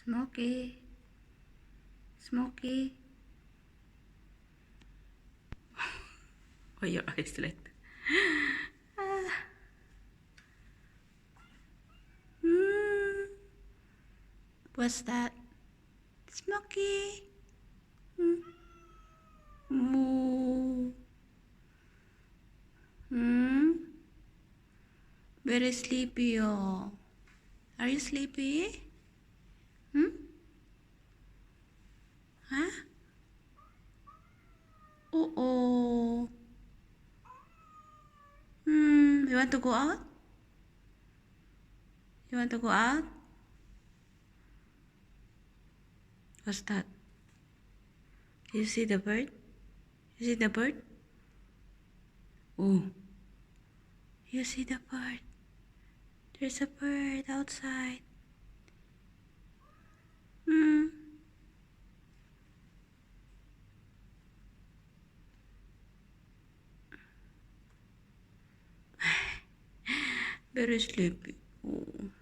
Smokey, Smokey. Why your eyes like that? Mm. What's that? Smokey. Mm. Moo. Hmm? Very sleepy, oh. Are you sleepy? Hmm? Huh? Oh. You want to go out? You want to go out? What's that? You see the bird? You see the bird? Oh. You see the bird? There's a bird outside. Hmm. Very sleepy. Oh.